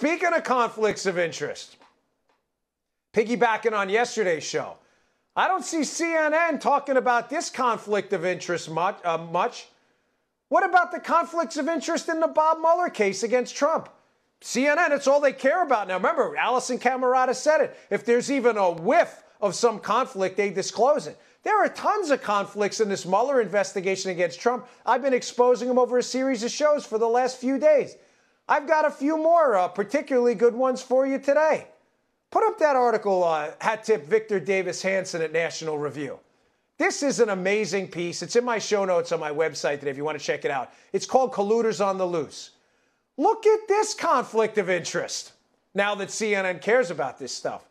Speaking of conflicts of interest, piggybacking on yesterday's show, I don't see CNN talking about this conflict of interest much. What about the conflicts of interest in the Bob Mueller case against Trump? CNN, it's all they care about. Now, remember, Allison Camerata said it. If there's even a whiff of some conflict, they disclose it. There are tons of conflicts in this Mueller investigation against Trump. I've been exposing them over a series of shows for the last few days. I've got a few more particularly good ones for you today. Put up that article, hat tip Victor Davis Hanson at National Review. This is an amazing piece. It's in my show notes on my website today if you want to check it out. It's called Colluders on the Loose. Look at this conflict of interest now that CNN cares about this stuff.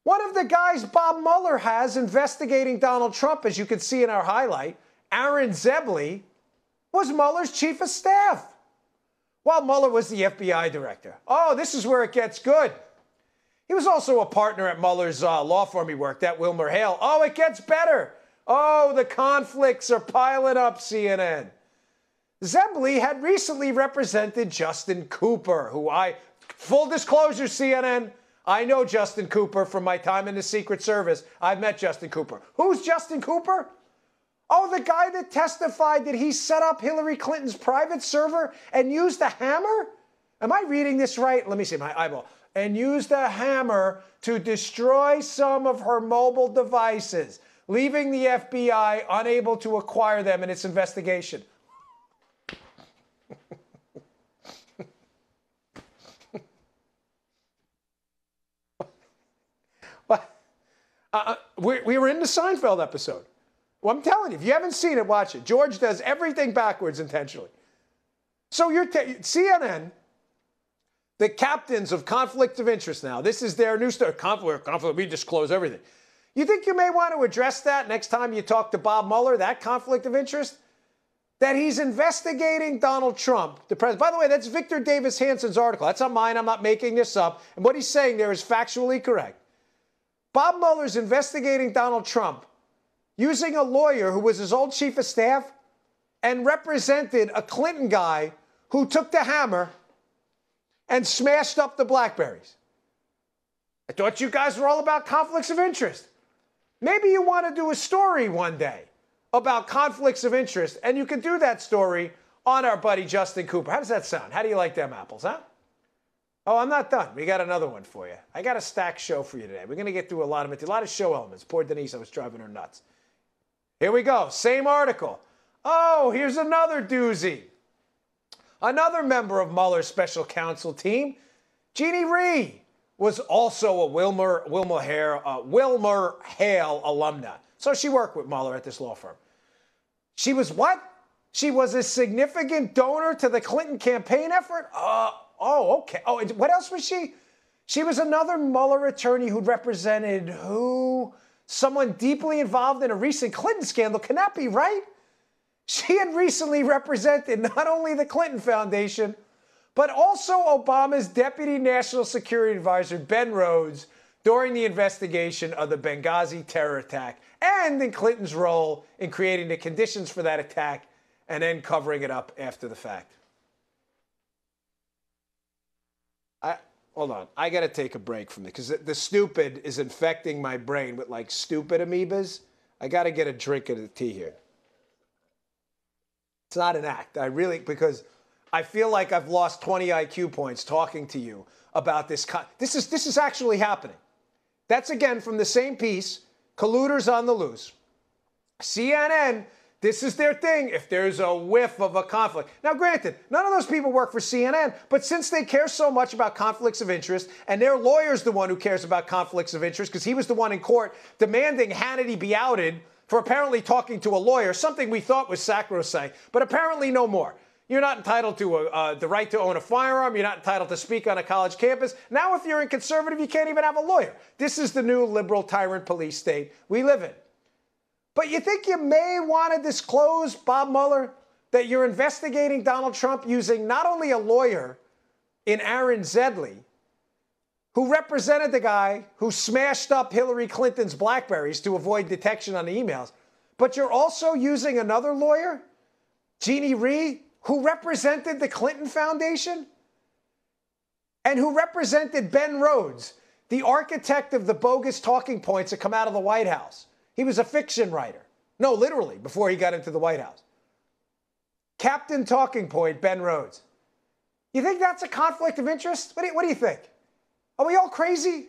One of the guys Bob Mueller has investigating Donald Trump, as you can see in our highlight, Aaron Zebley, was Mueller's chief of staff, while Mueller was the FBI director. Oh, this is where it gets good. He was also a partner at Mueller's law firm he worked at, Wilmer Hale. Oh, it gets better. Oh, the conflicts are piling up, CNN. Zebley had recently represented Justin Cooper, who full disclosure, CNN, I know Justin Cooper from my time in the Secret Service. I've met Justin Cooper. Who's Justin Cooper? Oh, the guy that testified that he set up Hillary Clinton's private server and used a hammer? Am I reading this right? Let me see my eyeball. And used a hammer to destroy some of her mobile devices, leaving the FBI unable to acquire them in its investigation. We were in the Seinfeld episode. Well, I'm telling you, if you haven't seen it, watch it. George does everything backwards intentionally. So CNN, the captains of conflict of interest now, this is their new story. Conflict, we disclose everything. You think you may want to address that next time you talk to Bob Mueller, that conflict of interest? That he's investigating Donald Trump, the president. By the way, that's Victor Davis Hanson's article. That's not mine. I'm not making this up. And what he's saying there is factually correct. Bob Mueller's investigating Donald Trump using a lawyer who was his old chief of staff and represented a Clinton guy who took the hammer and smashed up the Blackberries. I thought you guys were all about conflicts of interest. Maybe you want to do a story one day about conflicts of interest, and you can do that story on our buddy Justin Cooper. How does that sound? How do you like them apples, huh? Oh, I'm not done. We got another one for you. I got a stacked show for you today. We're going to get through a lot of show elements. Poor Denise, I was driving her nuts. Here we go. Same article. Oh, here's another doozy. Another member of Mueller's special counsel team, Jeannie Rhee, was also a Wilmer Hale alumna. So she worked with Mueller at this law firm. She was what? She was a significant donor to the Clinton campaign effort? Oh, okay. Oh, what else was she? She was another Mueller attorney who'd represented who? Someone deeply involved in a recent Clinton scandal. Can that be right? She had recently represented not only the Clinton Foundation, but also Obama's Deputy National Security Advisor, Ben Rhodes, during the investigation of the Benghazi terror attack and in Clinton's role in creating the conditions for that attack and then covering it up after the fact. Hold on. I got to take a break from this because the stupid is infecting my brain with like stupid amoebas. I got to get a drink of the tea here. It's not an act. Because I feel like I've lost 20 IQ points talking to you about this. This is actually happening. That's again from the same piece, Colluders on the Loose. CNN, this is their thing if there's a whiff of a conflict. Now, granted, none of those people work for CNN, but since they care so much about conflicts of interest, and their lawyer's the one who cares about conflicts of interest because he was the one in court demanding Hannity be outed for apparently talking to a lawyer, something we thought was sacrosanct, but apparently no more. You're not entitled to the right to own a firearm. You're not entitled to speak on a college campus. Now, if you're in conservative, you can't even have a lawyer. This is the new liberal tyrant police state we live in. But you think you may want to disclose, Bob Mueller, that you're investigating Donald Trump using not only a lawyer in Aaron Zebley, who represented the guy who smashed up Hillary Clinton's Blackberries to avoid detection on the emails, but you're also using another lawyer, Jeannie Rhee, who represented the Clinton Foundation? and who represented Ben Rhodes, the architect of the bogus talking points that come out of the White House. He was a fiction writer. No, literally, before he got into the White House. Captain Talking Point, Ben Rhodes. You think that's a conflict of interest? What do you think? Are we all crazy?